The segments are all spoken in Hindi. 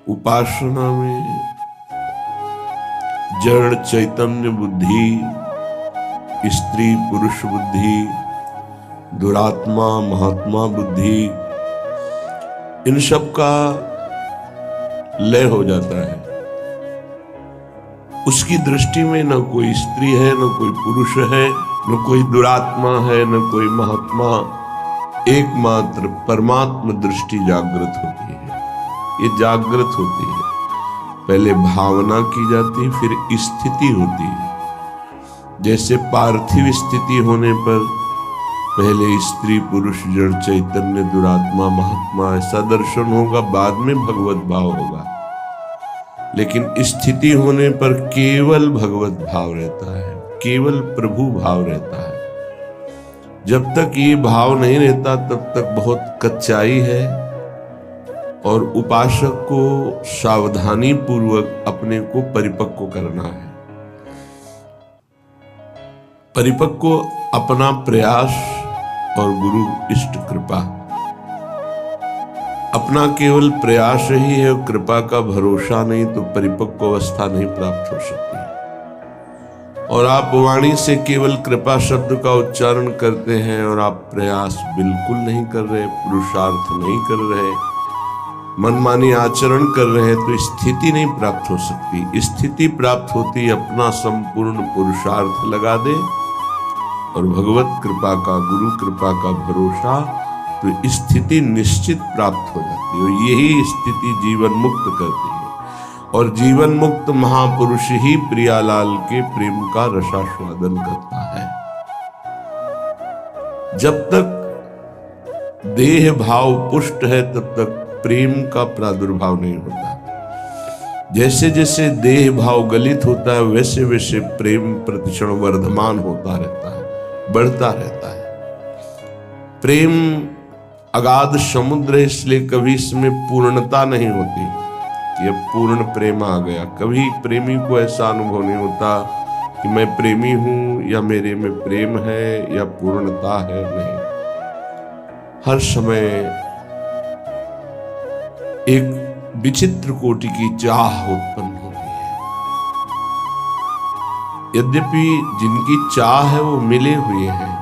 उपासना में जड़ चैतन्य बुद्धि, स्त्री पुरुष बुद्धि, दुरात्मा महात्मा बुद्धि, इन सब का लय हो जाता है। उसकी दृष्टि में न कोई स्त्री है, न कोई पुरुष है, न कोई दुरात्मा है, न कोई महात्मा, एकमात्र परमात्म दृष्टि जागृत होती है। ये जागृत होती है, पहले भावना की जाती, फिर स्थिति होती है। जैसे पार्थिव स्थिति होने पर पहले स्त्री पुरुष जड़ चैतन्य दुरात्मा महात्मा ऐसा दर्शन होगा, बाद में भगवत भाव होगा। लेकिन स्थिति होने पर केवल भगवत भाव रहता है, केवल प्रभु भाव रहता है। जब तक ये भाव नहीं रहता तब तक बहुत कच्चाई है, और उपासक को सावधानी पूर्वक अपने को परिपक्व करना है। परिपक्व अपना प्रयास और गुरु इष्ट कृपा, अपना केवल प्रयास ही है, कृपा का भरोसा नहीं तो परिपक्व अवस्था नहीं प्राप्त हो सकती। और आप वाणी से केवल कृपा शब्द का उच्चारण करते हैं और आप प्रयास बिल्कुल नहीं कर रहे, पुरुषार्थ नहीं कर रहे, मनमानी आचरण कर रहे हैं, तो स्थिति नहीं प्राप्त हो सकती। स्थिति प्राप्त होती अपना संपूर्ण पुरुषार्थ लगा दे और भगवत कृपा का, गुरु कृपा का भरोसा, तो स्थिति निश्चित प्राप्त हो जाती है। और यही स्थिति जीवन मुक्त करती है। और जीवन मुक्त महापुरुष ही प्रियालाल के प्रेम का रसास्वादन करता है। जब तक देह भाव पुष्ट है तब तक प्रेम का प्रादुर्भाव नहीं होता। जैसे जैसे देह भाव गलित होता है वैसे वैसे प्रेम प्रतिक्षण वर्धमान होता रहता है, बढ़ता रहता है। प्रेम अगाध समुद्र है, इसलिए कभी इसमें पूर्णता नहीं होती कि अब पूर्ण प्रेम आ गया। कभी प्रेमी को ऐसा अनुभव नहीं होता कि मैं प्रेमी हूं या मेरे में प्रेम है या पूर्णता है, नहीं। हर समय एक विचित्र कोटि की चाह उत्पन्न होती है। यद्यपि जिनकी चाह है वो मिले हुए हैं,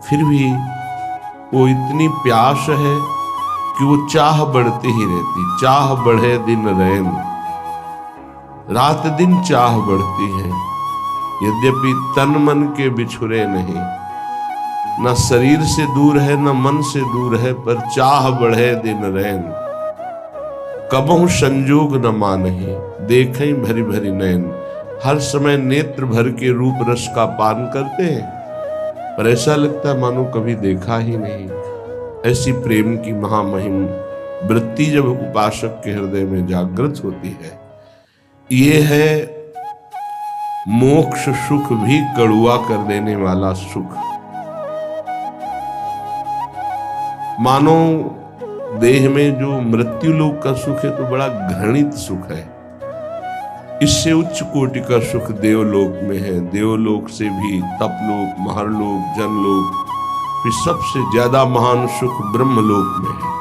फिर भी वो इतनी प्यास है कि वो चाह बढ़ती ही रहती। चाह बढ़े दिन रैन, रात दिन चाह बढ़ती है। यद्यपि तन मन के बिछुरे नहीं, न शरीर से दूर है न मन से दूर है, पर चाह बढ़े दिन रैन। कबहु संजोग न मानहि, देखें भरी भरी नैन। हर समय नेत्र भर के रूप रस का पान करते हैं, पर ऐसा लगता है मानो कभी देखा ही नहीं। ऐसी प्रेम की महामहिम वृत्ति जब उपासक के हृदय में जागृत होती है, ये है मोक्ष सुख भी कड़ुआ कर देने वाला सुख। मानो देह में जो मृत्यु लोक का सुख है तो बड़ा घृणित सुख है। इससे उच्च कोटि का सुख देवलोक में है। देवलोक से भी तपलोक, महरलोक, जनलोक, फिर सबसे ज्यादा महान सुख ब्रह्मलोक में है।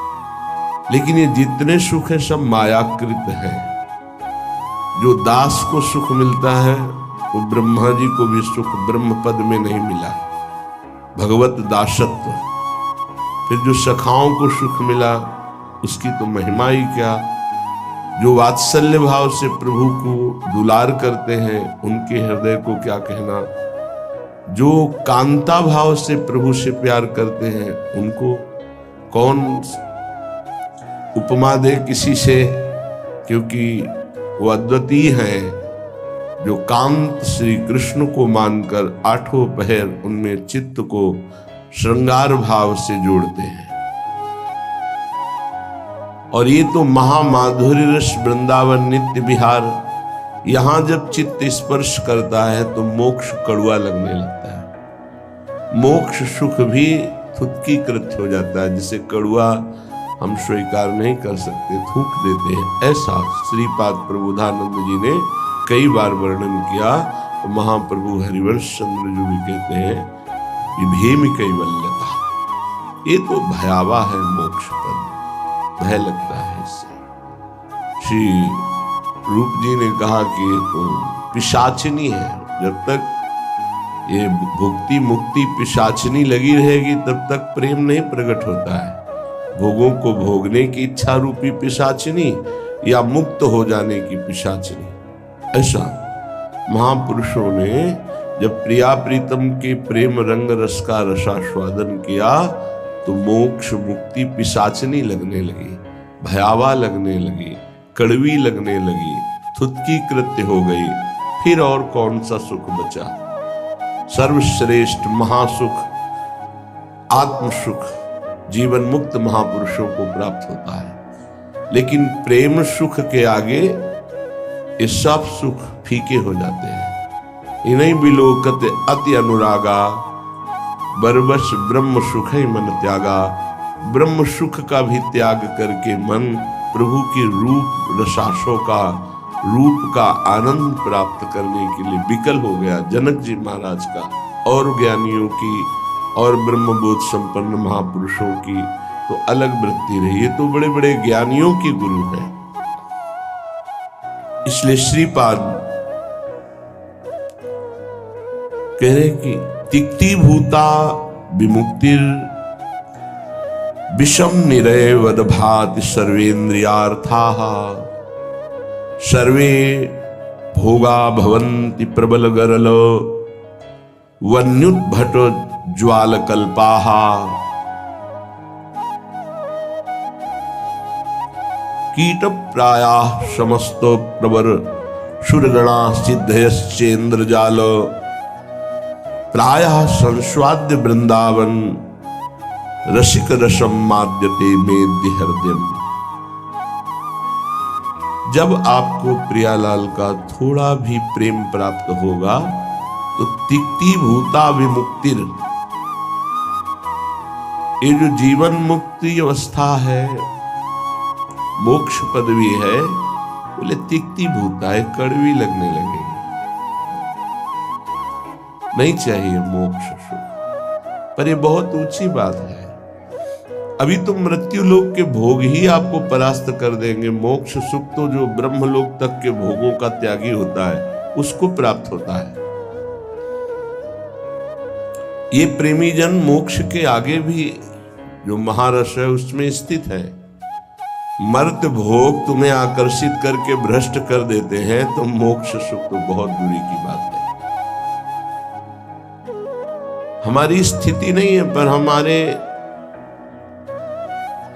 लेकिन ये जितने सुख है सब मायाकृत है। जो दास को सुख मिलता है वो ब्रह्मा जी को भी सुख ब्रह्म पद में नहीं मिला, भगवत दासत्व। फिर जो सखाओं को सुख मिला उसकी तो महिमा ही क्या। जो वात्सल्य भाव से प्रभु को दुलार करते हैं उनके हृदय को क्या कहना। जो कांता भाव से प्रभु से प्यार करते हैं उनको कौन उपमा दे किसी से, क्योंकि वो अद्वितीय हैं। जो कांत श्री कृष्ण को मानकर आठों पहर उनमें चित्त को श्रृंगार भाव से जोड़ते हैं। और ये तो महामाधुर्य रस वृंदावन नित्य विहार, यहां जब चित्त स्पर्श करता है तो मोक्ष कड़ुआ लगने लगता है। मोक्ष सुख भी थुत्कीकृत हो जाता है, जिसे कड़ुआ हम स्वीकार नहीं कर सकते, थूक देते हैं। ऐसा श्रीपाद प्रबोधानंद जी ने कई बार वर्णन किया। तो महाप्रभु हरिवंश चंद्र जो भी कहते हैं विभेम कैवल्यता, ये तो भयावह है मोक्ष पद, भय लगता है इससे। श्री रूप जी ने कहा कि तो पिशाचिनी है, जब तक ये भुक्ति मुक्ति पिशाचिनी लगी रहेगी तब तक प्रेम नहीं प्रकट होता है। भोगों को भोगने की इच्छा रूपी पिशाचिनी या मुक्त हो जाने की पिशाचिनी। ऐसा महापुरुषों ने जब प्रिया प्रीतम के प्रेम रंग रस का रसास्वादन किया तो मोक्ष मुक्ति पिशाचिनी लगने लगी, भयावह लगने लगी, कड़वी लगने लगी, थुतकी कृत्य हो गई। फिर और कौन सा सुख बचा? सर्वश्रेष्ठ महासुख आत्म सुख जीवन मुक्त महापुरुषों को प्राप्त होता है। लेकिन प्रेम सुख के आगे ये सब सुख फीके हो जाते हैं। इन्हीं बिलोकत अति अनुरागा, बरबस ब्रह्म सुख ही मन त्यागा। ब्रह्म सुख का भी त्याग करके मन प्रभु की रूप रसासों का रूप का आनंद प्राप्त करने के लिए विकल हो गया। जनक जी महाराज का और ज्ञानियों की और ब्रह्मबोध संपन्न महापुरुषों की तो अलग वृत्ति रही। ये तो बड़े बड़े ज्ञानियों के गुरु हैं। इसलिए श्रीपाद कह रहे कि तिक्ति भूता विमुक्तिर विषम निरय वदभाति सर्वेन्द्रियार्थाः। सर्वे भोगा भवन्ति प्रबल गरल वन्युद्भट ज्वालकल्पाः। कीट प्रायाः समस्त प्रवर सुरगणा सिद्धयश्चेन्द्रजाल। प्रायः संस्वाद्य वृंदावन रसिक रसम माद्यते मेद्य हृदयम। जब आपको प्रियालाल का थोड़ा भी प्रेम प्राप्त होगा तो तिक्ति भूता विमुक्तिर, ये जो जीवन मुक्ति अवस्था है, मोक्ष पदवी है, बोले तिक्ति भूता है, कड़वी लगने लगेगी। नहीं चाहिए मोक्ष सुख, पर ये बहुत ऊंची बात है। अभी तो मृत्यु लोक के भोग ही आपको परास्त कर देंगे। मोक्ष सुख तो जो ब्रह्मलोक तक के भोगों का त्यागी होता है उसको प्राप्त होता है। ये प्रेमी जन मोक्ष के आगे भी जो महारस है उसमें स्थित है। मर्त भोग तुम्हें आकर्षित करके भ्रष्ट कर देते हैं तो मोक्ष सुख तो बहुत दूरी की बात है। हमारी स्थिति नहीं है, पर हमारे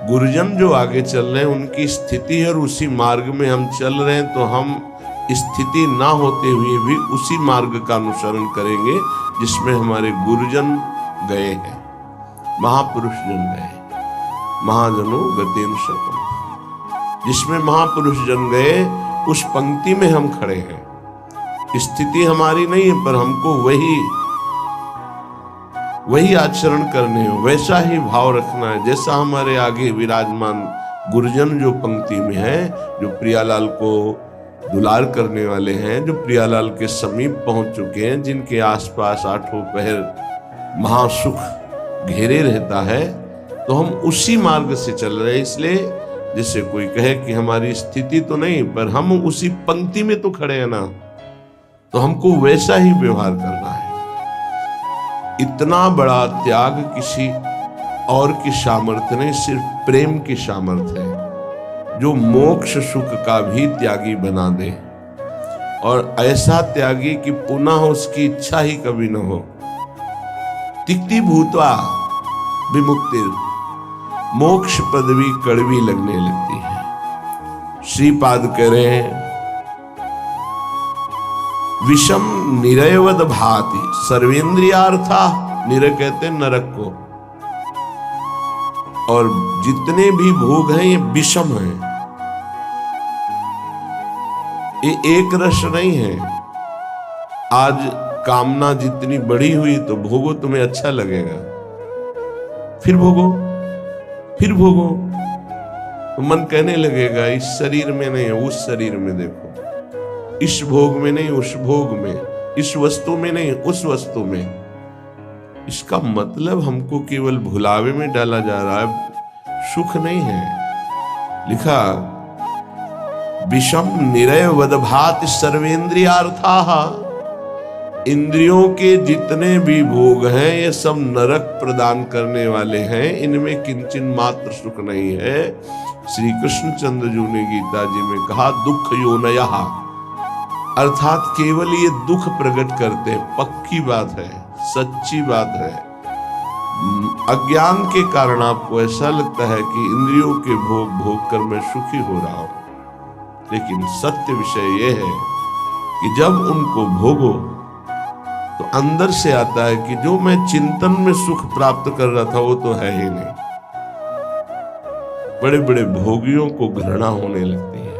गुरुजन जो आगे चल रहे हैं उनकी स्थिति है और उसी मार्ग में हम चल रहे हैं, तो हम स्थिति ना होते हुए भी उसी मार्ग का अनुसरण करेंगे जिसमें हमारे गुरुजन गए हैं, महापुरुष जन गए। महाजनों गतेन शतम, जिसमें महापुरुष जन गए उस पंक्ति में हम खड़े हैं। स्थिति हमारी नहीं है, पर हमको वही आचरण करने हैं, वैसा ही भाव रखना है जैसा हमारे आगे विराजमान गुरुजन जो पंक्ति में है, जो प्रियालाल को दुलार करने वाले हैं, जो प्रियालाल के समीप पहुंच चुके हैं, जिनके आसपास आठों पहर महासुख घेरे रहता है, तो हम उसी मार्ग से चल रहे हैं। इसलिए जैसे कोई कहे कि हमारी स्थिति तो नहीं, पर हम उसी पंक्ति में तो खड़े हैं ना, तो हमको वैसा ही व्यवहार करना है। इतना बड़ा त्याग किसी और की सामर्थ्य नहीं, सिर्फ प्रेम की सामर्थ्य है जो मोक्ष सुख का भी त्यागी बना दे, और ऐसा त्यागी कि पुनः उसकी इच्छा ही कभी न हो। तिक्ति भूत्वा विमुक्तिर, मोक्ष पदवी कड़वी लगने लगती है। श्रीपाद कह रहे हैं विषम निरयवद भाति सर्वेन्द्रियार्था। निरय कहते हैं नरक को, और जितने भी भोग हैं ये विषम हैं, ये एक रस नहीं है। आज कामना जितनी बढ़ी हुई तो भोगो, तुम्हें अच्छा लगेगा, फिर भोगो, फिर भोगो, तो मन कहने लगेगा इस शरीर में नहीं, उस शरीर में देखो, इस भोग में नहीं उस भोग में, इस वस्तु में नहीं उस वस्तु में। इसका मतलब हमको केवल भुलावे में डाला जा रहा है, सुख नहीं है। लिखा विषम निरय वदभाति सर्वेंद्रियार्थाः। इंद्रियों के जितने भी भोग हैं ये सब नरक प्रदान करने वाले हैं, इनमें किंचन मात्र सुख नहीं है। श्री कृष्णचंद्र जी ने गीता जी में कहा दुख योनयः, अर्थात केवल ये दुख प्रकट करते हैं। पक्की बात है, सच्ची बात है। अज्ञान के कारण आपको ऐसा लगता है कि इंद्रियों के भोग भोग कर मैं सुखी हो रहा हूं, लेकिन सत्य विषय यह है कि जब उनको भोगो तो अंदर से आता है कि जो मैं चिंतन में सुख प्राप्त कर रहा था वो तो है ही नहीं। बड़े बड़े भोगियों को घृणा होने लगती है,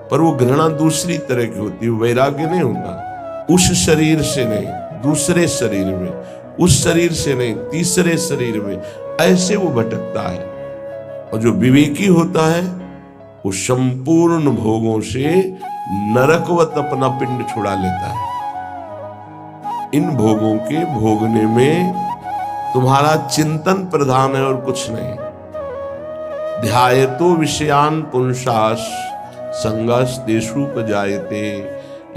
पर वो घृणा दूसरी तरह की होती है, वैराग्य नहीं होता। उस शरीर से नहीं, दूसरे शरीर में, उस शरीर से नहीं, तीसरे शरीर में, ऐसे वो भटकता है। और जो विवेकी होता है वो संपूर्ण भोगों से नरकवत अपना पिंड छुड़ा लेता है। इन भोगों के भोगने में तुम्हारा चिंतन प्रधान है और कुछ नहीं। ध्यायतो विषयान पुंसास संगस तेषुपजायते।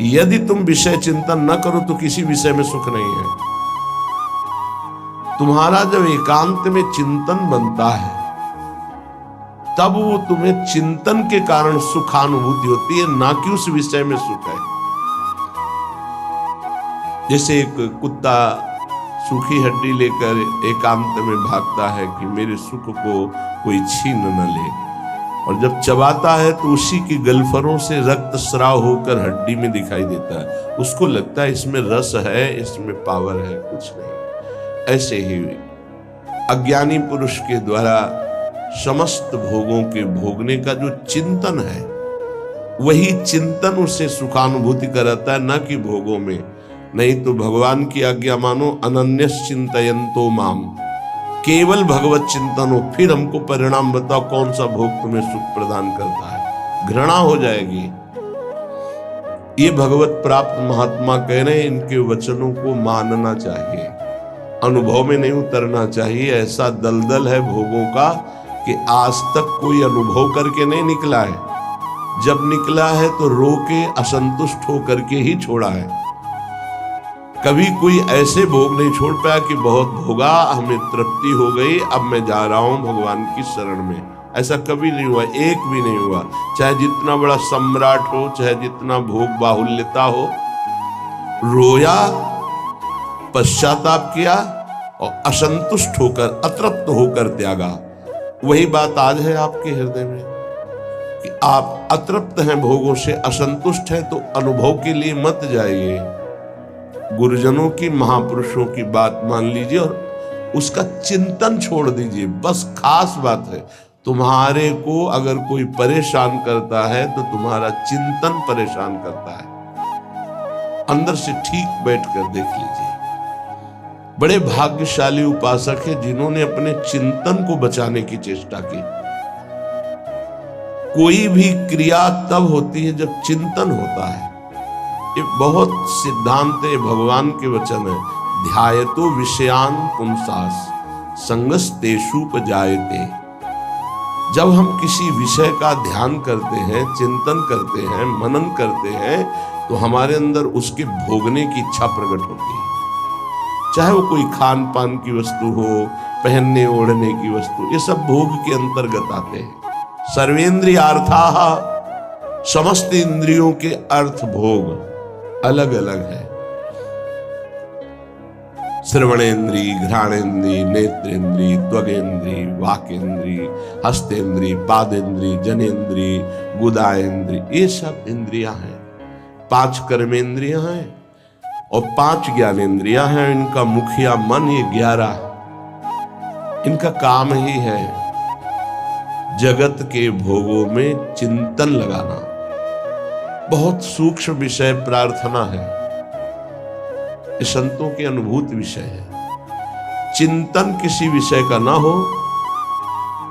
यदि तुम विषय चिंतन न करो तो किसी विषय में सुख नहीं है। तुम्हारा जब एकांत में चिंतन बनता है तब वो तुम्हें चिंतन के कारण सुखानुभूति होती है, ना कि उस विषय में सुख है। जैसे एक कुत्ता सूखी हड्डी लेकर एकांत में भागता है कि मेरे सुख को कोई छीन न ले, और जब चबाता है तो उसी की गलफरों से रक्त स्राव होकर हड्डी में दिखाई देता है। उसको लगता है इसमें रस है, इसमें पावर है, कुछ नहीं। ऐसे ही अज्ञानी पुरुष के द्वारा समस्त भोगों के भोगने का जो चिंतन है, वही चिंतन उसे सुखानुभूति कराता है, न कि भोगों में। नहीं तो भगवान की आज्ञा मानो, अनन्यस चिंतयन्तो माम, केवल भगवत चिंतन हो, फिर हमको परिणाम बताओ कौन सा भोग तुम्हें सुख प्रदान करता है। घृणा हो जाएगी। ये भगवत प्राप्त महात्मा कह रहे हैं, इनके वचनों को मानना चाहिए, अनुभव में नहीं उतरना चाहिए। ऐसा दलदल है भोगों का कि आज तक कोई अनुभव करके नहीं निकला है। जब निकला है तो रो के असंतुष्ट होकर के ही छोड़ा है। कभी कोई ऐसे भोग नहीं छोड़ पाया कि बहुत भोगा, हमें तृप्ति हो गई, अब मैं जा रहा हूं भगवान की शरण में। ऐसा कभी नहीं हुआ, एक भी नहीं हुआ। चाहे जितना बड़ा सम्राट हो, चाहे जितना भोग बाहुल्यता हो, रोया, पश्चाताप किया और असंतुष्ट होकर, अतृप्त होकर त्यागा। वही बात आज है आपके हृदय में कि आप अतृप्त हैं भोगों से, असंतुष्ट हैं, तो अनुभव के लिए मत जाइए। गुरुजनों की, महापुरुषों की बात मान लीजिए और उसका चिंतन छोड़ दीजिए। बस खास बात है, तुम्हारे को अगर कोई परेशान करता है तो तुम्हारा चिंतन परेशान करता है। अंदर से ठीक बैठकर देख लीजिए। बड़े भाग्यशाली उपासक है जिन्होंने अपने चिंतन को बचाने की चेष्टा की। कोई भी क्रिया तब होती है जब चिंतन होता है। ये बहुत सिद्धांत है, भगवान के वचन है। ध्यायतो विषयान पुंसास संगस तेषुपजायते। जब हम किसी विषय का ध्यान करते हैं, चिंतन करते हैं, मनन करते हैं, तो हमारे अंदर उसके भोगने की इच्छा प्रकट होती है। चाहे वो कोई खान पान की वस्तु हो, पहनने ओढ़ने की वस्तु, ये सब भोग के अंतर्गत आते हैं। सर्वेंद्रियार्थाः, समस्त इंद्रियों के अर्थ भोग अलग अलग है। श्रवणेन्द्री, घ्राणेन्द्री, नेत्रेन्द्री, त्वगेन्द्री, वाकेन्द्री, हस्तेन्द्री, पादेन्द्री, जनेन्द्री, गुदाएन्द्री, ये सब इंद्रियां हैं। 5 कर्मेंद्रियां हैं और 5 ज्ञानेन्द्रियां हैं। इनका मुखिया मन, ये 11, इनका काम ही है जगत के भोगों में चिंतन लगाना। बहुत सूक्ष्म विषय प्रार्थना है, ये संतों के अनुभूत विषय है। चिंतन किसी विषय का ना हो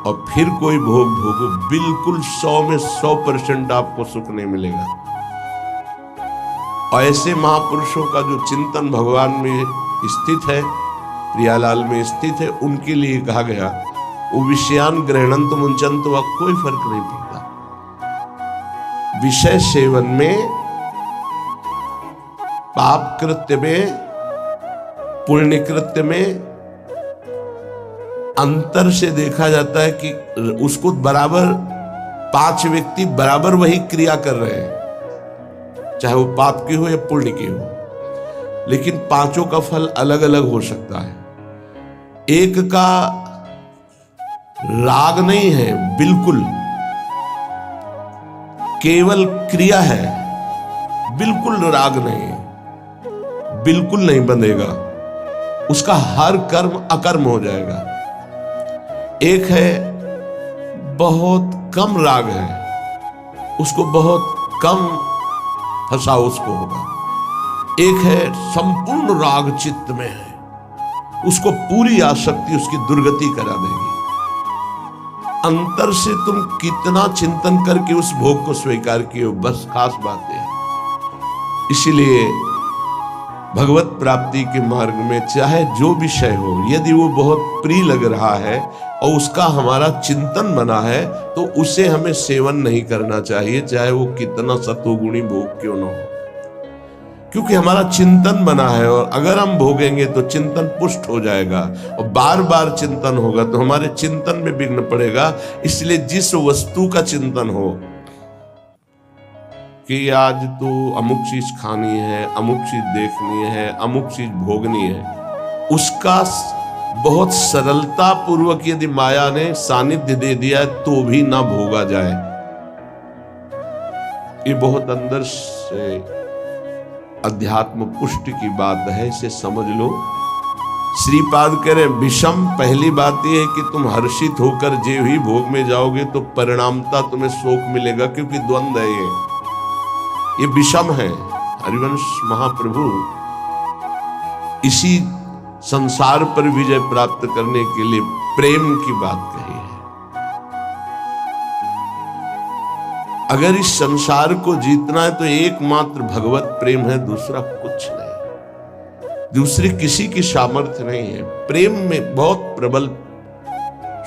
और फिर कोई भोग भोगो, बिल्कुल 100 में 100% आपको सुख नहीं मिलेगा। और ऐसे महापुरुषों का जो चिंतन भगवान में स्थित है, प्रियालाल में स्थित है, उनके लिए कहा गया वो विषयान ग्रहणंत मुंचंत, वह कोई फर्क नहीं पड़ता। विषय सेवन में, पाप कृत्य में, पुण्य कृत्य में अंतर से देखा जाता है कि उसको बराबर 5 व्यक्ति बराबर वही क्रिया कर रहे हैं, चाहे वो पाप की हो या पुण्य की हो, लेकिन पांचों का फल अलग अलग हो सकता है। एक का राग नहीं है, बिल्कुल केवल क्रिया है, बिल्कुल राग नहीं, बिल्कुल नहीं बंधेगा, उसका हर कर्म अकर्म हो जाएगा। एक है बहुत कम राग है, उसको बहुत कम फंसाओ उसको होगा। एक है संपूर्ण राग चित्त में है, उसको पूरी आसक्ति उसकी दुर्गति करा देगी। अंतर से तुम कितना चिंतन करके उस भोग को स्वीकार किए हो, बस खास बात है। इसीलिए भगवत प्राप्ति के मार्ग में चाहे जो विषय हो, यदि वो बहुत प्रिय लग रहा है और उसका हमारा चिंतन बना है, तो उसे हमें सेवन नहीं करना चाहिए, चाहे वो कितना सतोगुणी भोग क्यों न हो, क्योंकि हमारा चिंतन बना है। और अगर हम भोगेंगे तो चिंतन पुष्ट हो जाएगा, और बार बार चिंतन होगा तो हमारे चिंतन में विघ्न पड़ेगा। इसलिए जिस वस्तु का चिंतन हो कि आज तो अमुक चीज खानी है, अमुक चीज देखनी है, अमुक चीज भोगनी है, उसका बहुत सरलता पूर्वक यदि माया ने सानिध्य दे दिया तो भी ना भोगा जाए। ये बहुत अंदर से अध्यात्म पुष्टि की बात है, इसे समझ लो। श्रीपाद कह रहे विषम, पहली बात यह है कि तुम हर्षित होकर जे ही भोग में जाओगे तो परिणामता तुम्हें शोक मिलेगा, क्योंकि द्वंद्व है, ये विषम है। हरिवंश महाप्रभु इसी संसार पर विजय प्राप्त करने के लिए प्रेम की बात कही है। अगर इस संसार को जीतना है तो एकमात्र भगवत प्रेम है, दूसरा कुछ नहीं, दूसरी किसी की सामर्थ्य नहीं है। प्रेम में बहुत प्रबल,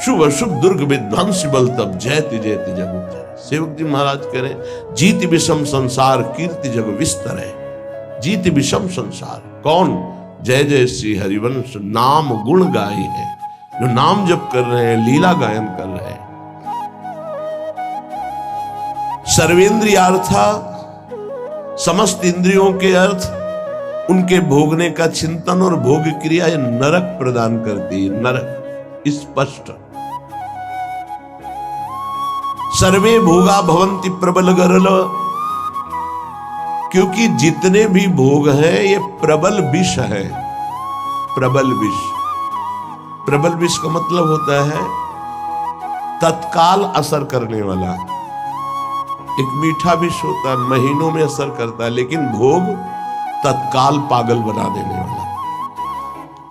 शुभ अशुभ दुर्ग विध्वंस बल तब जयति जयति जग उतरे। सेवक जी महाराज कह रहे जीत विषम संसार कीर्ति जग विस्तर है। जीत विषम संसार कौन? जय जय श्री हरिवंश नाम गुण गाई है, जो नाम जप कर रहे हैं, लीला गायन कर रहे हैं। सर्वेंद्रियार्था, समस्त इंद्रियों के अर्थ, उनके भोगने का चिंतन और भोग क्रिया ये नरक प्रदान करती है, नरक स्पष्ट। सर्वे भोगा भवंति प्रबल गरल, क्योंकि जितने भी भोग हैं ये प्रबल विष है। प्रबल विष, प्रबल विष का मतलब होता है तत्काल असर करने वाला। एक मीठा विष होता है, महीनों में असर करता है, लेकिन भोग तत्काल पागल बना देने वाला।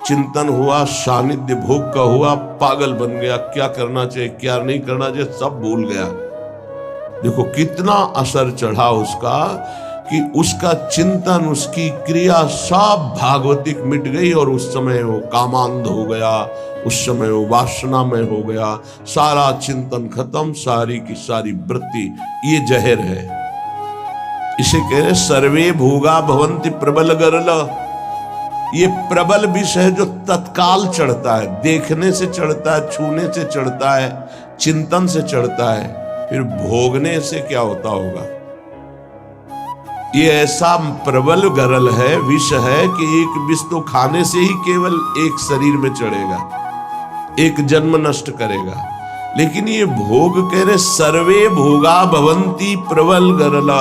चिंतन हुआ, सानिध्य भोग का हुआ, पागल बन गया, क्या करना चाहिए क्या नहीं करना चाहिए सब भूल गया। देखो कितना असर चढ़ा उसका, कि उसका चिंतन, उसकी क्रिया सब भागवतिक मिट गई, और उस समय वो कामांध हो गया, उस समय वो वासना में हो गया, सारा चिंतन खत्म, सारी की सारी वृत्ति। ये जहर है, इसे कह रहे सर्वे भोगा भवंति प्रबल गरल। ये प्रबल विष है जो तत्काल चढ़ता है, देखने से चढ़ता है, छूने से चढ़ता है, चिंतन से चढ़ता है, फिर भोगने से क्या होता होगा। ये ऐसा प्रबल गरल है, विष है, कि एक विष तो खाने से ही केवल एक शरीर में चढ़ेगा, एक जन्म नष्ट करेगा। लेकिन ये भोग कह रहे सर्वे भोगा भवंती प्रबल गरला,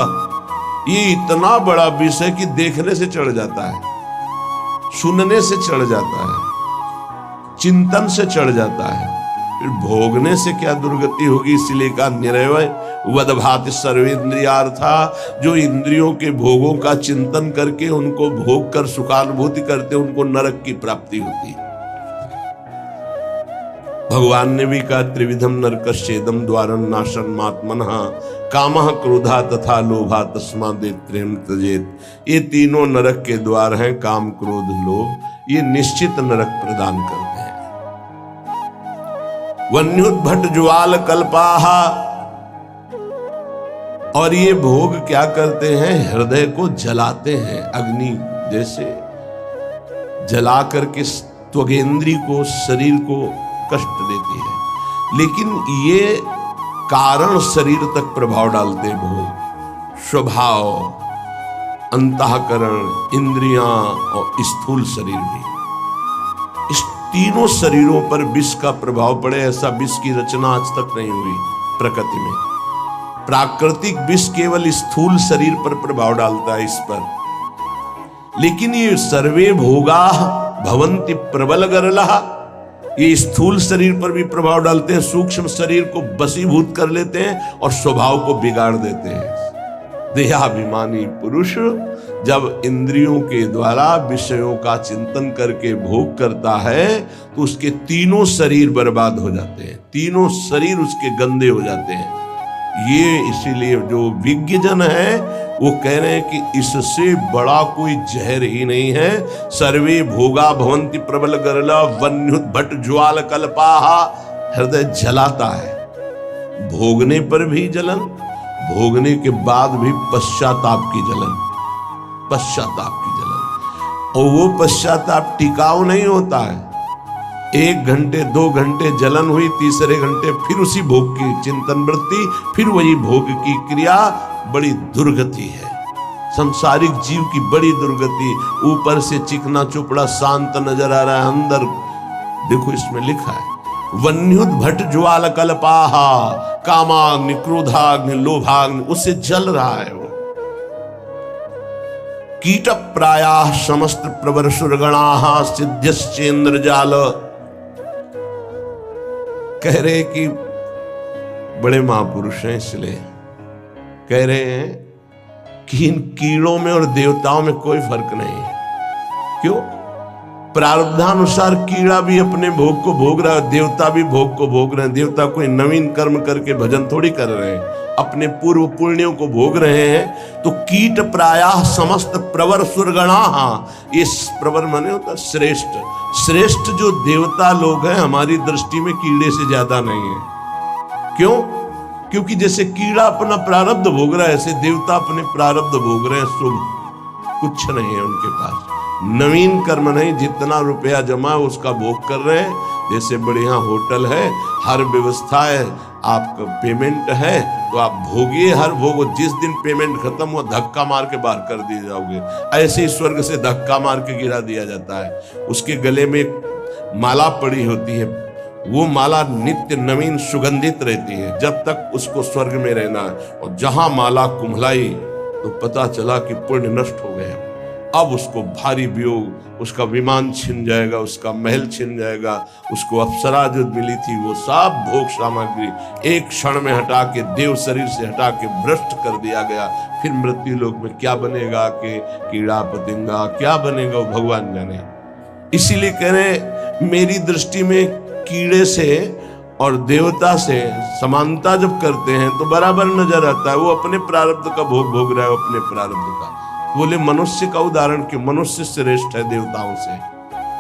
ये इतना बड़ा विष है कि देखने से चढ़ जाता है, सुनने से चढ़ जाता है, चिंतन से चढ़ जाता है, फिर भोगने से क्या दुर्गति होगी। इसलिए का निरवय वदभाति सर्वेंद्रियार्था, जो इंद्रियों के भोगों का चिंतन करके उनको भोग कर सुखानुभूति करते, उनको नरक की प्राप्ति होती है। भगवान ने भी कहा त्रिविधम नरकस्येदम द्वारं नाशं मात्मनः कामः क्रोधा तथा लोभा तस्मादेव त्रिविधं त्यजेत। ये तीनों नरक के द्वार हैं, काम क्रोध लोभ, ये निश्चित नरक प्रदान करते हैं। वन्युद्भट ज्वाल कल्पाः, और ये भोग क्या करते हैं, हृदय को जलाते हैं, अग्नि जैसे जला करके त्वगेंद्री को, शरीर को कष्ट देती है। लेकिन ये कारण शरीर तक प्रभाव डालते हैं भोग, स्वभाव, अंतःकरण, इंद्रियां और स्थूल शरीर भी। इस तीनों शरीरों पर विष का प्रभाव पड़े, ऐसा विष की रचना आज तक नहीं हुई प्रकृति में। प्राकृतिक विष केवल स्थूल शरीर पर प्रभाव डालता है, इस पर। लेकिन ये सर्वे भोगा भवन्ति प्रबल गरलहा, ये स्थूल शरीर पर भी प्रभाव डालते हैं, सूक्ष्म शरीर को वशीभूत कर लेते हैं और स्वभाव को बिगाड़ देते हैं। देहाभिमानी पुरुष जब इंद्रियों के द्वारा विषयों का चिंतन करके भोग करता है तो उसके तीनों शरीर बर्बाद हो जाते हैं, तीनों शरीर उसके गंदे हो जाते हैं। ये इसीलिए जो विज्ञजन है वो कह रहे हैं कि इससे बड़ा कोई जहर ही नहीं है। सर्वे भोगा भवन्ति प्रबल गरला वन्युत भट ज्वाल कल्पाहा, हृदय जलाता है, भोगने पर भी जलन, भोगने के बाद भी पश्चाताप की जलन, पश्चाताप की जलन। और वो पश्चाताप टिकाऊ नहीं होता है। 1 घंटे 2 घंटे जलन हुई, तीसरे घंटे फिर उसी भोग की चिंतन वृत्ति, फिर वही भोग की क्रिया। बड़ी दुर्गति है संसारिक जीव की, बड़ी दुर्गति। ऊपर से चिकना चुपड़ा शांत नजर आ रहा है, अंदर देखो इसमें लिखा है वन्युत भट ज्वाल कल्पाहा, कामाग्नि, क्रोधाग्नि, लोभाग्नि, उससे जल रहा है वो। कीट प्रायाः समस्त प्रवर सुरगणाः सिद्ध्यश्चेन्द्र जाल, कह रहे कि बड़े महापुरुष हैं, इसलिए कह रहे हैं कि इन कीड़ों में और देवताओं में कोई फर्क नहीं है। क्यों? प्रारब्धानुसार कीड़ा भी अपने भोग को भोग रहा है, देवता भी भोग को भोग रहे हैं। देवता कोई नवीन कर्म करके भजन थोड़ी कर रहे हैं, अपने पूर्व पुण्यों को भोग रहे हैं। तो कीट प्रायः समस्त प्रवर सुरगणाः, ये प्रवर माने होता श्रेष्ठ, श्रेष्ठ जो देवता लोग हैं हमारी दृष्टि में कीड़े से ज्यादा नहीं है। क्यों? क्योंकि जैसे कीड़ा अपना प्रारब्ध भोग रहा है, ऐसे देवता अपने प्रारब्ध भोग रहे हैं। शुभ कुछ नहीं है उनके पास, नवीन कर्म नहीं, जितना रुपया जमा है उसका भोग कर रहे हैं। जैसे बढ़िया होटल है, हर व्यवस्था है, आपका पेमेंट है तो आप भोगिए, हर भोग। जिस दिन पेमेंट खत्म हुआ धक्का मार के बाहर कर दिए जाओगे, ऐसे ही स्वर्ग से धक्का मार के गिरा दिया जाता है। उसके गले में एक माला पड़ी होती है, वो माला नित्य नवीन सुगंधित रहती है जब तक उसको स्वर्ग में रहना है। और जहां माला कुम्हलाई तो पता चला कि पुण्य नष्ट हो गया, अब उसको भारी वियोग, उसका विमान छिन जाएगा, उसका महल छिन जाएगा, उसको अप्सरा जो मिली थी वो सब भोग सामग्री एक क्षण में हटा के, देव शरीर से हटा के भ्रष्ट कर दिया गया। फिर मृत्यु लोक में क्या बनेगा कि कीड़ा पतंगा क्या बनेगा वो भगवान जाने। इसीलिए कह रहे मेरी दृष्टि में कीड़े से और देवता से समानता जब करते हैं तो बराबर नजर आता है। वो अपने प्रारब्ध का भोग भोग रहा है, अपने प्रारब्ध का। बोले मनुष्य का उदाहरण क्यों? मनुष्य श्रेष्ठ है देवताओं से।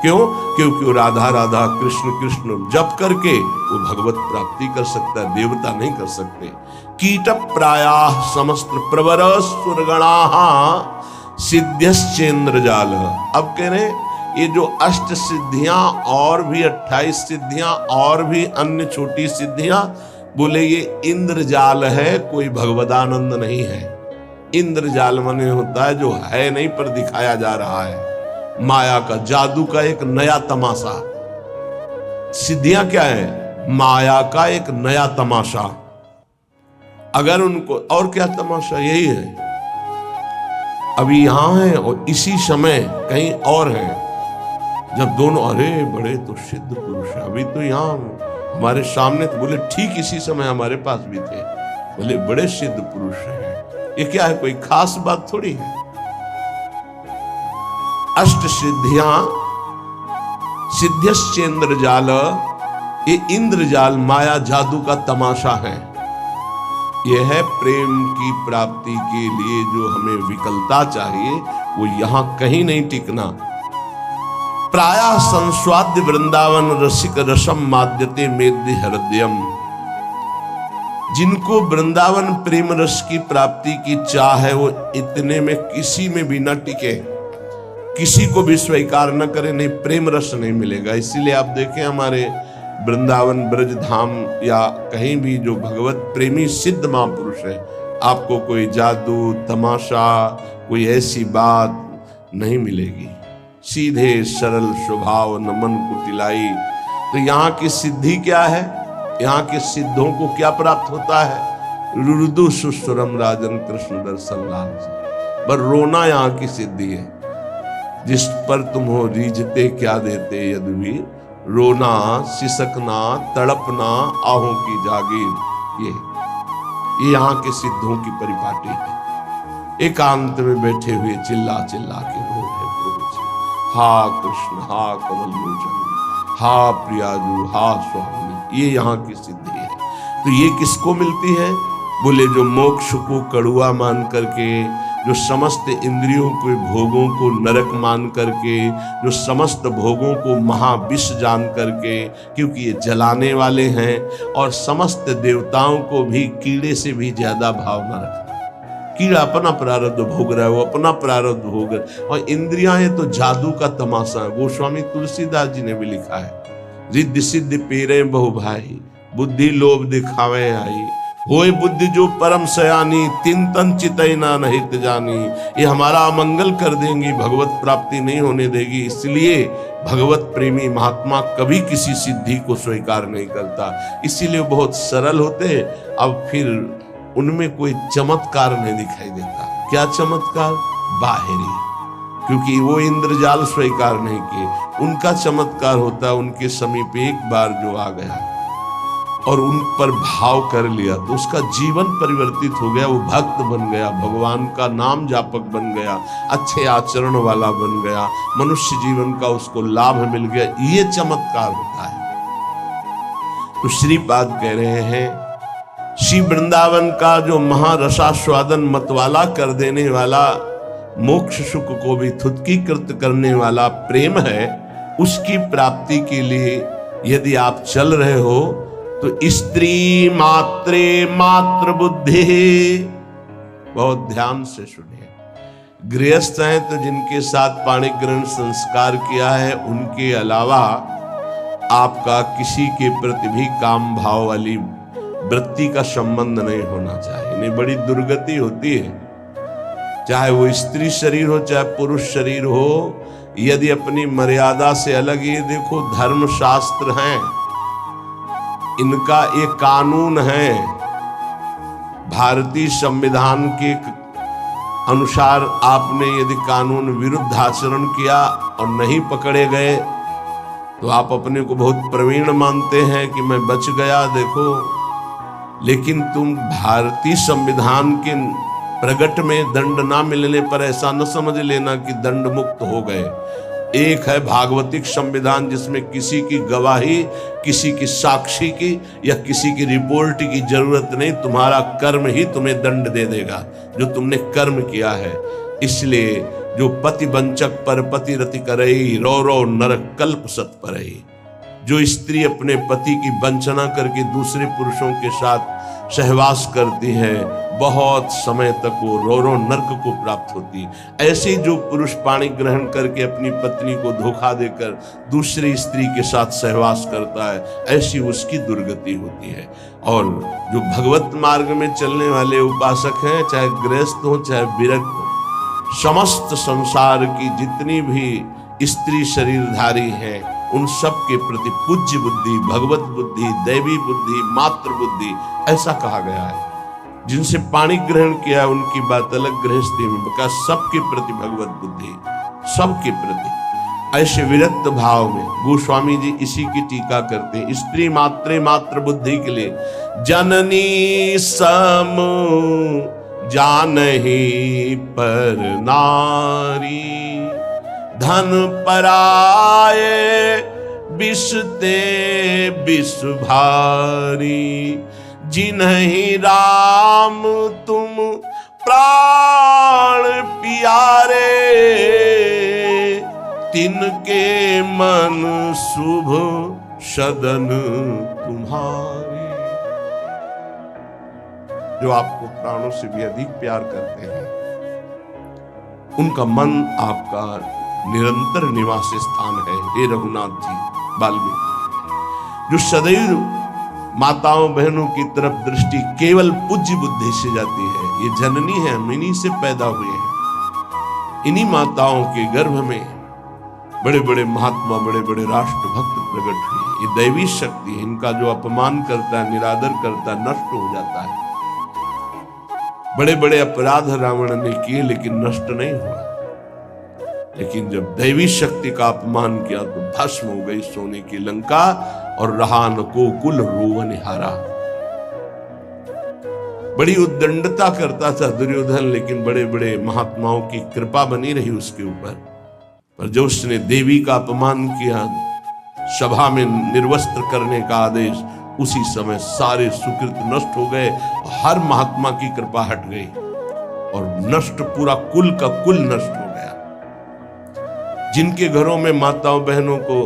क्यों? क्योंकि वो राधा राधा कृष्ण कृष्ण जप करके वो भगवत प्राप्ति कर सकता है, देवता नहीं कर सकते। कीट प्रायाः समस्त प्रवर सुरगणाः सिद्ध्यश्चेन्द्र जाल। अब कह रहे ये जो अष्ट सिद्धियां और भी 28 सिद्धियां और भी अन्य छोटी सिद्धियां, बोले ये इंद्रजाल है, कोई भगवदानंद नहीं है। इंद्रजाल माने होता है जो है नहीं पर दिखाया जा रहा है, माया का, जादू का एक नया तमाशा। सिद्धियां क्या है? माया का एक नया तमाशा। अगर उनको और क्या तमाशा, यही है अभी यहां है और इसी समय कहीं और है। जब दोनों अरे बड़े तो सिद्ध पुरुष है, अभी तो यहाँ हमारे सामने, तो बोले ठीक इसी समय हमारे पास भी थे, बोले बड़े सिद्ध पुरुष हैं। ये क्या है? कोई खास बात थोड़ी है। अष्ट सिद्धियां सिद्ध्यश्चेन्द्र जाल, ये इंद्रजाल माया जादू का तमाशा है। यह है प्रेम की प्राप्ति के लिए जो हमें विकलता चाहिए, वो यहां कहीं नहीं टिकना। प्रायः संस्वाद्य वृंदावन रसिक रसम माद्यते मेद्य हृदयम। जिनको वृंदावन प्रेम रस की प्राप्ति की चाह है, वो इतने में किसी में भी न टिके, किसी को भी स्वीकार न करे, नहीं प्रेम रस नहीं मिलेगा। इसीलिए आप देखें हमारे वृंदावन ब्रज धाम या कहीं भी जो भगवत प्रेमी सिद्ध महापुरुष है, आपको कोई जादू तमाशा कोई ऐसी बात नहीं मिलेगी। सीधे सरल स्वभाव, नमन कुटिलाई। तो यहाँ की सिद्धि क्या है, यहाँ के सिद्धों को क्या प्राप्त होता है? रुदु सुस्वरम राजन कृष्ण दर्शन लाल। पर रोना यहाँ की सिद्धि है। जिस पर तुम हो रीझते क्या देते यदुवी, रोना सिसकना तड़पना आहों की जागीर, ये यहाँ के सिद्धों की परिपाटी है। एकांत में बैठे हुए चिल्ला चिल्ला के रो रहे प्रभु जी, हा कृष्ण, हा कमल लोचन, हा प्रियाजू, हा स्वामी। ये यहाँ की सिद्धि है। तो ये किसको मिलती है? बोले जो मोक्ष को कड़ुआ मान करके, जो समस्त इंद्रियों के भोगों को नरक मान करके, जो समस्त भोगों को महाविष जान करके, क्योंकि ये जलाने वाले हैं, और समस्त देवताओं को भी कीड़े से भी ज्यादा भाव न रखना। कीड़ा अपना प्रारब्ध भोग रहा है, वो अपना प्रारब्ध भोग रहा है। और इंद्रियां हैं तो जादू का तमाशा। गोस्वामी तुलसीदास जी ने भी लिखा है, रिद्धि सिद्धि पेरे बहु भाई, बुद्धि लोभ दिखावे आई, होए बुद्धि जो परम सयानी, तिन तन चितैना नहित जानी। ये हमारा अमंगल कर देंगी, भगवत प्राप्ति नहीं होने देगी। इसलिए भगवत प्रेमी महात्मा कभी किसी सिद्धि को स्वीकार नहीं करता। इसीलिए बहुत सरल होते। अब फिर उनमें कोई चमत्कार नहीं दिखाई देता। क्या चमत्कार? बाहरी, क्योंकि वो इंद्रजाल स्वीकार नहीं किए। उनका चमत्कार होता है, उनके समीप एक बार जो आ गया और उन पर भाव कर लिया तो उसका जीवन परिवर्तित हो गया, वो भक्त बन गया, भगवान का नाम जापक बन गया, अच्छे आचरण वाला बन गया, मनुष्य जीवन का उसको लाभ मिल गया। ये चमत्कार होता है। तो श्रीपाद कह रहे हैं, श्री वृंदावन का जो महारसास्वादन मतवाला कर देने वाला, मोक्ष सुख को भी थुत्कीकृत करने वाला प्रेम है, उसकी प्राप्ति के लिए यदि आप चल रहे हो तो स्त्री मात्रे मात्र बुद्धि, बहुत ध्यान से सुनिए। गृहस्थ हैं तो जिनके साथ पाणी ग्रहण संस्कार किया है, उनके अलावा आपका किसी के प्रति भी काम भाव वाली वृत्ति का संबंध नहीं होना चाहिए। नहीं, बड़ी दुर्गति होती है। चाहे वो स्त्री शरीर हो चाहे पुरुष शरीर हो, यदि अपनी मर्यादा से अलग, ये देखो धर्म शास्त्र हैं, इनका एक कानून है। भारतीय संविधान के अनुसार आपने यदि कानून विरुद्ध आचरण किया और नहीं पकड़े गए तो आप अपने को बहुत प्रवीण मानते हैं कि मैं बच गया, देखो। लेकिन तुम भारतीय संविधान के प्रगट में दंड ना मिलने पर ऐसा न समझ लेना कि दंड मुक्त हो गए। एक है भागवतिक संविधान, जिसमें किसी की गवाही, किसी की साक्षी की या किसी की रिपोर्ट की जरूरत नहीं, तुम्हारा कर्म ही तुम्हें दंड दे देगा जो तुमने कर्म किया है। इसलिए जो पति वंचक पर पति रति करई, रो रो नरक कल्प सत परई। जो स्त्री अपने पति की वंचना करके दूसरे पुरुषों के साथ सहवास करती है, बहुत समय तक वो रो रो नरक को प्राप्त होती। ऐसे जो पुरुष पाणी ग्रहण करके अपनी पत्नी को धोखा देकर दूसरी स्त्री के साथ सहवास करता है, ऐसी उसकी दुर्गति होती है। और जो भगवत मार्ग में चलने वाले उपासक हैं, चाहे गृहस्थ हो चाहे विरक्त, समस्त संसार की जितनी भी स्त्री शरीरधारी हैं, उन सब के प्रति पूज्य बुद्धि, भगवत बुद्धि, दैवी बुद्धि, मातृ बुद्धि, ऐसा कहा गया है। जिनसे पाणी ग्रहण किया उनकी बात अलग, गृहस्थी में बका सबके प्रति भगवत बुद्धि, सबके प्रति। ऐसे विरक्त भाव में गोस्वामी जी इसी की टीका करते हैं। स्त्री मात्रे मात्र बुद्धि के लिए, जननी सम जानहि पर नारी, धन पराए बिसते बिस भारी, जिन्हि राम तुम प्राण प्यारे, तिनके मन शुभ सदन तुम्हारे। जो आपको प्राणों से भी अधिक प्यार करते हैं, उनका मन आपका निरंतर निवास स्थान है। हे रघुनाथ जी, वाल्मीकि, जो सदैव माताओं बहनों की तरफ दृष्टि केवल पूज्य बुद्धि से जाती है। ये जननी है, हम इन्हीं से पैदा हुए हैं। इन्हीं माताओं के गर्भ में बड़े बड़े महात्मा, बड़े बड़े राष्ट्र भक्त प्रकट हुए। ये दैवी शक्ति है। इनका जो अपमान करता है, निरादर करता है, नष्ट हो जाता है। बड़े बड़े अपराध रावण ने किए लेकिन नष्ट नहीं हुआ। लेकिन जब दैवी शक्ति का अपमान किया तो भस्म हो गई सोने की लंका और रहा न को कुल रोवनिहारा। बड़ी उद्दंडता करता था दुर्योधन, लेकिन बड़े बड़े महात्माओं की कृपा बनी रही उसके ऊपर। पर जो उसने देवी का अपमान किया, सभा में निर्वस्त्र करने का आदेश, उसी समय सारे सुकृत नष्ट हो गए। हर महात्मा की कृपा हट गई और नष्ट, पूरा कुल का कुल नष्ट हो गया। जिनके घरों में माताओं बहनों को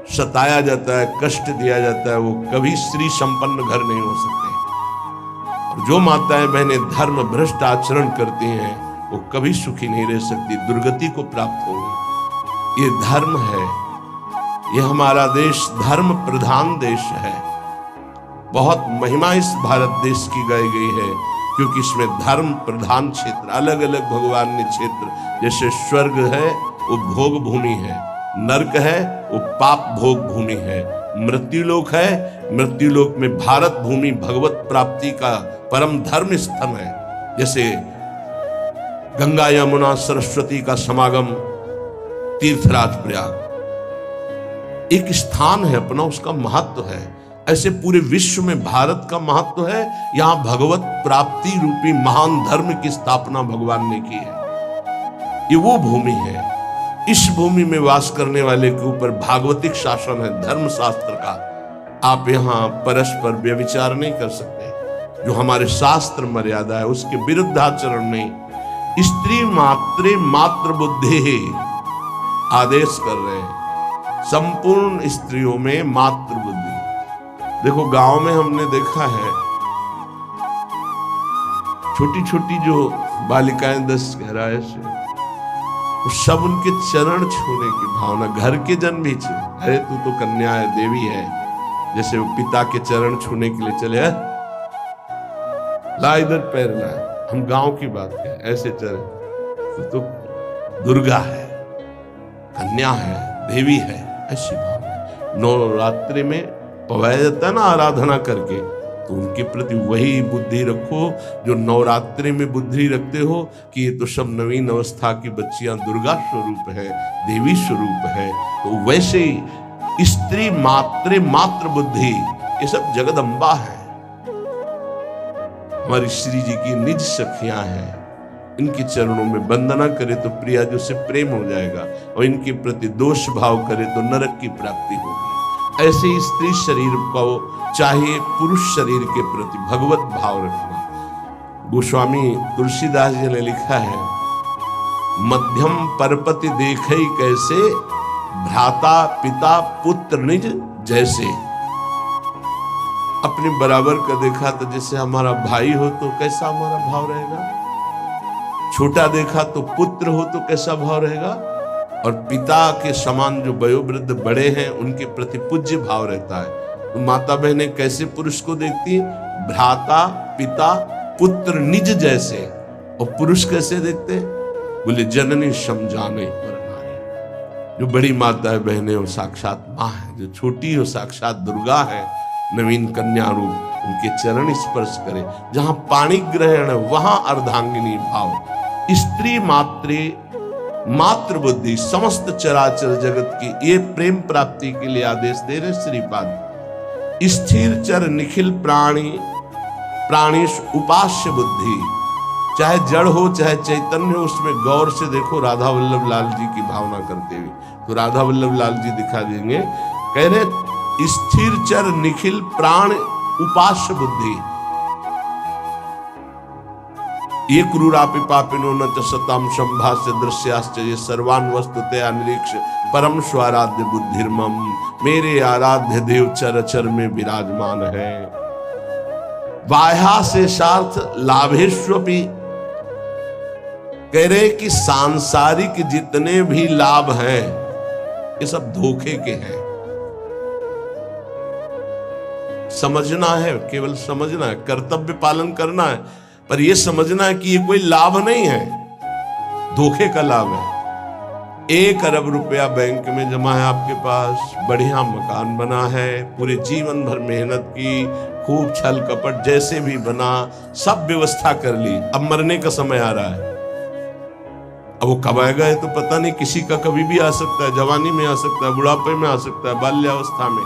सताया जाता है, कष्ट दिया जाता है, वो कभी श्री संपन्न घर नहीं हो सकते। और जो माताएं बहनें धर्म भ्रष्ट आचरण करती हैं, वो कभी सुखी नहीं रह सकती, दुर्गति को प्राप्त होगी। ये धर्म है, ये हमारा देश धर्म प्रधान देश है। बहुत महिमा इस भारत देश की गाई गई है, क्योंकि इसमें धर्म प्रधान क्षेत्र, अलग अलग भगवान ने क्षेत्र, जैसे स्वर्ग है वो भोग भूमि है, नरक है वो पाप भोग भूमि है, मृत्युलोक है, मृत्युलोक में भारत भूमि भगवत प्राप्ति का परम धर्म स्थल है। जैसे गंगा यमुना सरस्वती का समागम तीर्थराज प्रयाग एक स्थान है अपना, उसका महत्व है। ऐसे पूरे विश्व में भारत का महत्व है। यहां भगवत प्राप्ति रूपी महान धर्म की स्थापना भगवान ने की है। ये वो भूमि है। इस भूमि में वास करने वाले के ऊपर भागवतिक शासन है, धर्म शास्त्र का। आप यहां परस्पर व्यभिचार नहीं कर सकते, जो हमारे शास्त्र मर्यादा है उसके विरुद्ध आचरण नहीं। स्त्री मात्रे मात्र बुद्धि आदेश कर रहे हैं, संपूर्ण स्त्रियों में मात्र बुद्धि। देखो गांव में हमने देखा है, छोटी छोटी जो बालिकाएं 10-11 से, सब उनके चरण छूने की भावना, घर के जन भी छू, अरे तू तो कन्या है, देवी है, जैसे वो पिता के चरण छूने के लिए चले, ला इधर पैर ला। हम गांव की बात करें, ऐसे चरण तो दुर्गा है, कन्या है, देवी है, ऐसी भावना। नवरात्रि में पवाया जाता है ना आराधना करके, तो उनके प्रति वही बुद्धि रखो जो नवरात्रि में बुद्धि रखते हो कि ये तो सब नवीन अवस्था की बच्चियां दुर्गा स्वरूप है, देवी स्वरूप है। तो वैसे ही स्त्री मात्रे मात्र बुद्धि, ये सब जगदम्बा है, हमारी श्री जी की निज सखियां हैं। इनके चरणों में वंदना करे तो प्रिया जो से प्रेम हो जाएगा, और इनके प्रति दोष भाव करे तो नरक की प्राप्ति होगी। ऐसे ही स्त्री शरीर को चाहे पुरुष शरीर के प्रति भगवत भाव रखना। गोस्वामी तुलसीदास जी ने लिखा है, मध्यम परपति देखई कैसे, भ्राता पिता पुत्र निज जैसे। अपने बराबर का देखा तो जैसे हमारा भाई हो तो कैसा हमारा भाव रहेगा, छोटा देखा तो पुत्र हो तो कैसा भाव रहेगा, और पिता के समान जो वयोवृद्ध बड़े हैं उनके प्रति पूज्य भाव रहता है। तो माता बहनें कैसे पुरुष को देखती हैं, भ्राता पिता पुत्र निज जैसे। और पुरुष कैसे देखते, बोले जननी समझाने पर नारी। जो बड़ी माता बहनें वो साक्षात माँ है, जो छोटी हो साक्षात दुर्गा है, नवीन कन्या रूप, उनके चरण स्पर्श करे। जहां पाणी ग्रहण है वहां अर्धांगिनी भाव। स्त्री मात्रे मात्र बुद्धि, समस्त चराचर जगत की ये प्रेम प्राप्ति के लिए आदेश दे रहे श्रीपाद। स्थिर चर निखिल प्राणी प्राणीश उपास्य बुद्धि, चाहे जड़ हो चाहे चैतन्य हो, उसमें गौर से देखो। राधा वल्लभ लाल जी की भावना करते हुए, तो राधा वल्लभ लाल जी दिखा देंगे, कह रहे स्थिर चर निखिल प्राण उपास्य बुद्धि। ये क्रूरापि पापिनो न च सताम संभाष्य दृश्याश्च ये सर्वान वस्तुतया निरीक्ष परम स्वाराध्य बुद्धिर्मम। मेरे आराध्य देव चर चर में विराजमान है। बाह्या से सार्थ लाभेष्वपि, कह रहे कि सांसारिक जितने भी लाभ हैं ये सब धोखे के हैं। समझना है, केवल समझना है, कर्तव्य पालन करना है, पर यह समझना है कि ये कोई लाभ नहीं है, धोखे का लाभ है। 1 अरब रुपया बैंक में जमा है आपके पास, बढ़िया मकान बना है, पूरे जीवन भर मेहनत की, खूब छल कपट जैसे भी बना, सब व्यवस्था कर ली, अब मरने का समय आ रहा है। अब वो कब आएगा है तो पता नहीं, किसी का कभी भी आ सकता है, जवानी में आ सकता है, बुढ़ापे में आ सकता है, बाल्यावस्था में।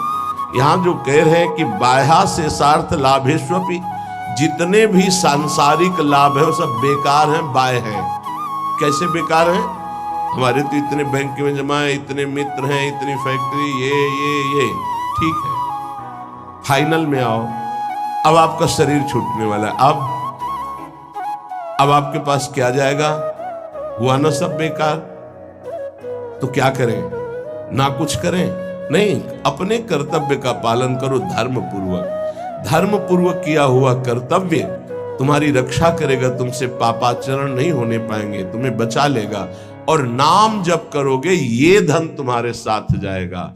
यहां जो कह रहे हैं कि बाह्या से सार्थ लाभेष्वपि, जितने भी सांसारिक लाभ है वो सब बेकार हैं, बाह्य हैं। कैसे बेकार हैं? हमारे तो इतने बैंक में जमा है, इतने मित्र हैं, इतनी फैक्ट्री, ये ठीक है। फाइनल में आओ, अब आपका शरीर छूटने वाला है, अब आपके पास क्या जाएगा? हुआ ना सब बेकार। तो क्या करें? ना कुछ करें? नहीं, अपने कर्तव्य का पालन करो धर्म पूर्वक। धर्म पूर्वक किया हुआ कर्तव्य तुम्हारी रक्षा करेगा, तुमसे पापाचरण नहीं होने पाएंगे, तुम्हें बचा लेगा, और नाम जप करोगे ये धन तुम्हारे साथ जाएगा।